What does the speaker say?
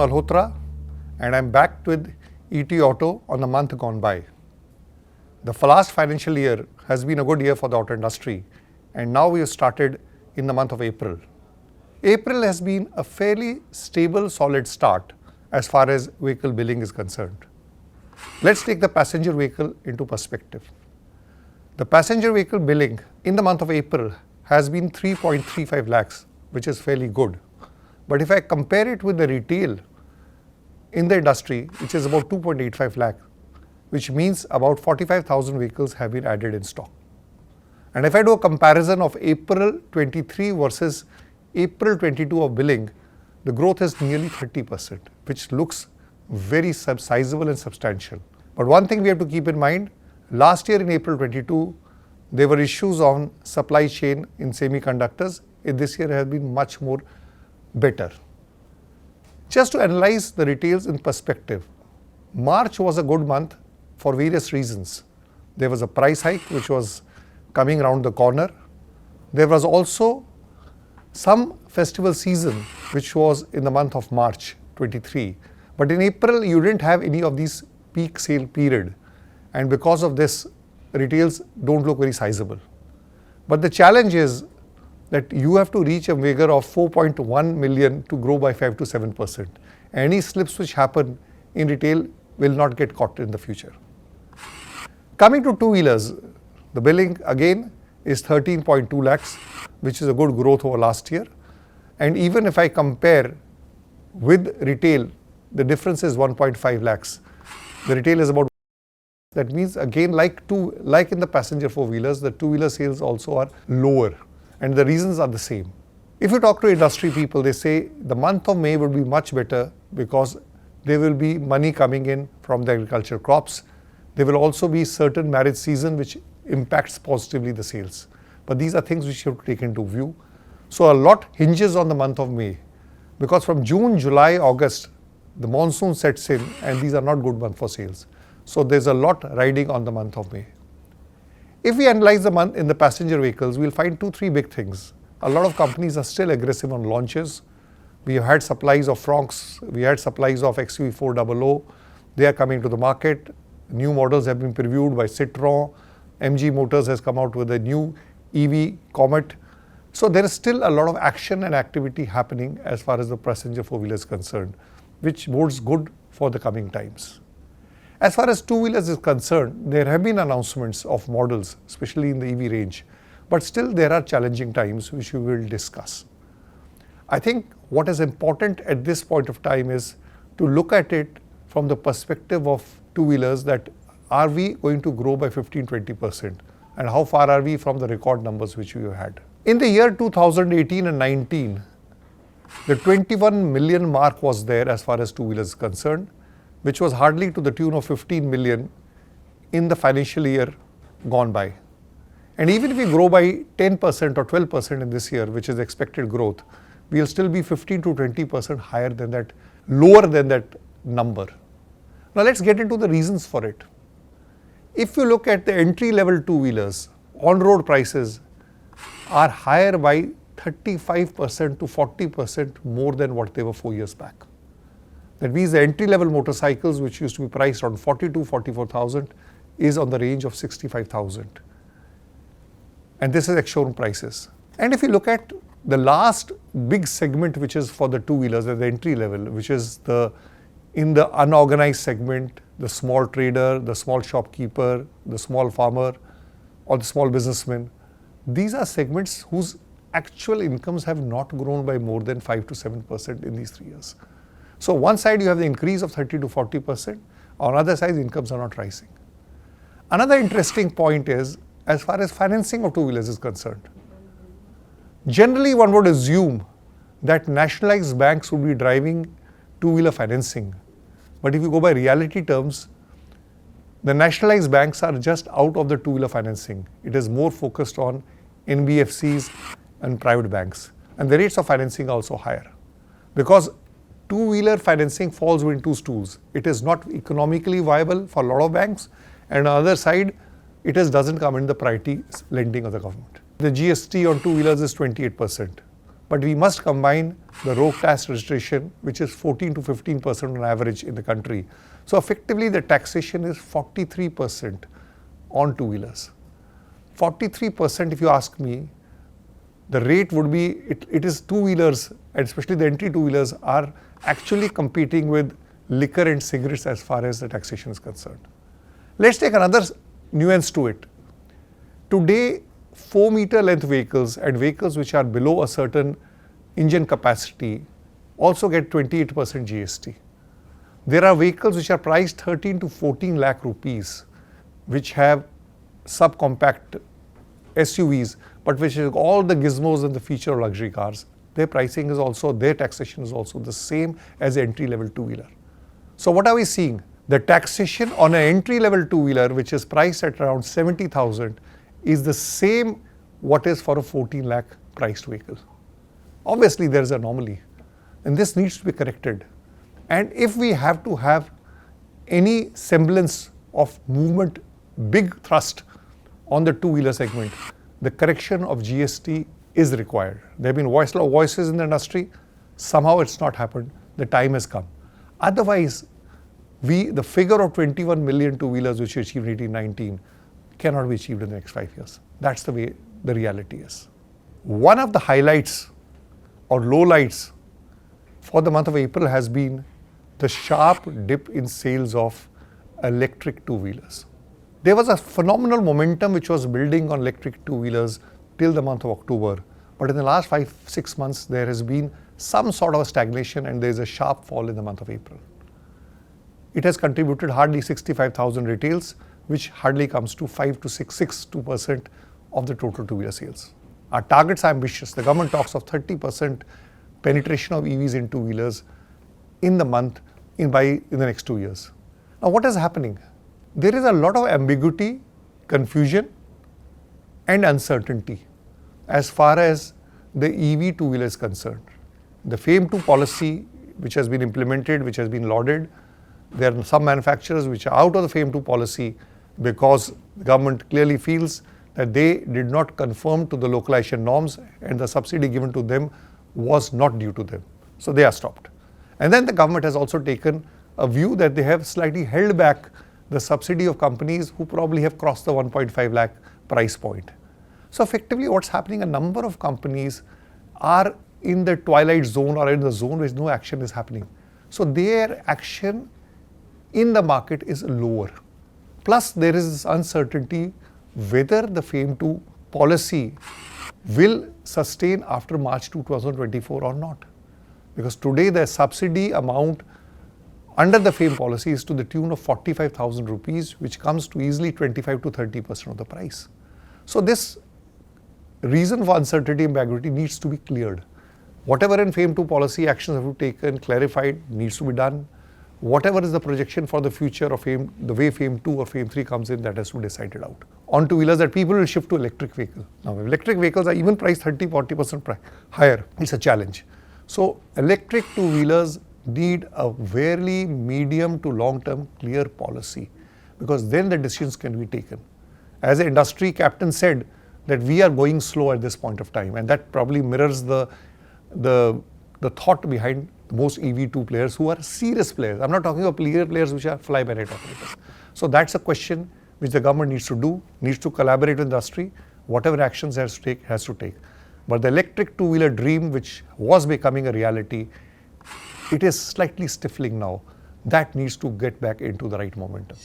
Malhotra, and I'm back with ET Auto on the month gone by. The last financial year has been a good year for the auto industry, and now we have started in the month of April. April has been a fairly stable, solid start as far as vehicle billing is concerned. Let's take the passenger vehicle into perspective. The passenger vehicle billing in the month of April has been 3.35 lakhs, which is fairly good. But if I compare it with the retail in the industry, which is about 2.85 lakh, which means about 45,000 vehicles have been added in stock. And if I do a comparison of April 23 versus April 22 of billing, the growth is nearly 30%, which looks very sizable and substantial. But one thing we have to keep in mind, last year in April 22, there were issues on supply chain in semiconductors. This year has been much more better. Just to analyze the retails in perspective, March was a good month for various reasons. There was a price hike which was coming around the corner. There was also some festival season which was in the month of March 23. But in April, you didn't have any of these peak sale period. And because of this, retails don't look very sizable. But the challenge is that you have to reach a figure of 4.1 million to grow by 5 to 7%. Any slips which happen in retail will not get caught in the future. Coming to two-wheelers, the billing again is 13.2 lakhs, which is a good growth over last year. And even if I compare with retail, the difference is 1.5 lakhs. The retail is about. That means again, like in the passenger four-wheelers, the two-wheeler sales also are lower. And the reasons are the same. If you talk to industry people, they say the month of May will be much better because there will be money coming in from the agricultural crops. There will also be certain marriage season which impacts positively the sales. But these are things which you have to take into view. So a lot hinges on the month of May because from June, July, August, the monsoon sets in and these are not good months for sales. So there's a lot riding on the month of May. If we analyze the month in the passenger vehicles, we'll find 2-3 big things. A lot of companies are still aggressive on launches. We have had supplies of Fronx, we had supplies of XUV400. They are coming to the market. New models have been previewed by Citroën. MG Motors has come out with a new EV Comet. So there is still a lot of action and activity happening as far as the passenger four-wheeler is concerned, which bodes good for the coming times. As far as two-wheelers is concerned, there have been announcements of models, especially in the EV range, but still there are challenging times which we will discuss. I think what is important at this point of time is to look at it from the perspective of two-wheelers, that are we going to grow by 15-20% and how far are we from the record numbers which we have had. In the year 2018 and 19, the 21 million mark was there as far as two-wheelers is concerned, which was hardly to the tune of 15 million in the financial year gone by. And even if we grow by 10% or 12% in this year, which is expected growth, we will still be 15 to 20% higher than that, lower than that number. Now let's get into the reasons for it. If you look at the entry-level two-wheelers, on-road prices are higher by 35% to 40% more than what they were 4 years back. That means the entry-level motorcycles, which used to be priced around 42,000, 44,000, is on the range of 65,000. And this is ex-showroom prices. And if you look at the last big segment, which is for the two-wheelers at the entry level, which is in the unorganized segment, the small trader, the small shopkeeper, the small farmer, or the small businessman, these are segments whose actual incomes have not grown by more than 5 to 7% in these 3 years. So one side you have the increase of 30 to 40%, on the other side incomes are not rising. Another interesting point is as far as financing of two-wheelers is concerned. Generally one would assume that nationalized banks would be driving two-wheeler financing. But if you go by reality terms, the nationalized banks are just out of the two-wheeler financing. It is more focused on NBFCs and private banks. And the rates of financing are also higher. Because two-wheeler financing falls within two stools. It is not economically viable for a lot of banks, and on the other side, it doesn't come in the priority lending of the government. The GST on two-wheelers is 28%. but we must combine the road tax registration, which is 14 to 15% on average in the country. So effectively the taxation is 43% on two-wheelers. 43%, if you ask me, the rate would be, it is two-wheelers, and especially the entry two-wheelers are actually competing with liquor and cigarettes as far as the taxation is concerned. Let's take another nuance to it. Today, 4-meter length vehicles and vehicles which are below a certain engine capacity also get 28% GST. There are vehicles which are priced 13 to 14 lakh rupees, which have subcompact SUVs, but which have all the gizmos and the feature of luxury cars. Their pricing is also, their taxation is also the same as the entry-level two-wheeler. So what are we seeing? The taxation on an entry-level two-wheeler, which is priced at around 70,000, is the same what is for a 14 lakh priced vehicle. Obviously, there is an anomaly, and this needs to be corrected. And if we have to have any semblance of movement, big thrust on the two-wheeler segment, the correction of GST is required. There have been voices in the industry. Somehow it's not happened. The time has come. Otherwise, the figure of 21 million two-wheelers which we achieved in 2019 cannot be achieved in the next 5 years. That's the way the reality is. One of the highlights or lowlights for the month of April has been the sharp dip in sales of electric two-wheelers. There was a phenomenal momentum which was building on electric two-wheelers till the month of October. But in the last 5-6 months, there has been some sort of a stagnation, and there is a sharp fall in the month of April. It has contributed hardly 65,000 retails, which hardly comes to 5 to 6% of the total two-wheeler sales. Our targets are ambitious. The government talks of 30% penetration of EVs in two-wheelers in the month in the next 2 years. Now, what is happening? There is a lot of ambiguity, confusion, and uncertainty as far as the EV two-wheeler is concerned. The FAME 2 policy, which has been implemented, which has been lauded, there are some manufacturers which are out of the FAME 2 policy because the government clearly feels that they did not conform to the localization norms and the subsidy given to them was not due to them. So they are stopped. And then the government has also taken a view that they have slightly held back the subsidy of companies who probably have crossed the 1.5 lakh price point. So effectively what's happening, a number of companies are in the twilight zone or in the zone where no action is happening. So their action in the market is lower. Plus there is this uncertainty whether the FAME 2 policy will sustain after March 2024 or not. Because today the subsidy amount under the FAME policy is to the tune of 45,000 rupees, which comes to easily 25 to 30% of the price. So this reason for uncertainty and ambiguity needs to be cleared. Whatever in FAME 2 policy actions have to be taken, clarified, needs to be done. Whatever is the projection for the future of FAME, the way FAME 2 or FAME 3 comes in, that has to be decided out. On two-wheelers, that people will shift to electric vehicles. Now, if electric vehicles are even priced 30-40% higher, it's a challenge. So, electric two-wheelers need a very medium to long-term clear policy, because then the decisions can be taken. As the industry captain said, that we are going slow at this point of time, and that probably mirrors the thought behind most EV2 players who are serious players. I'm not talking about players which are fly-by-night operators. So that's a question which the government needs to do, needs to collaborate with industry. Whatever actions has to take. But the electric two-wheeler dream, which was becoming a reality, it is slightly stifling now. That needs to get back into the right momentum.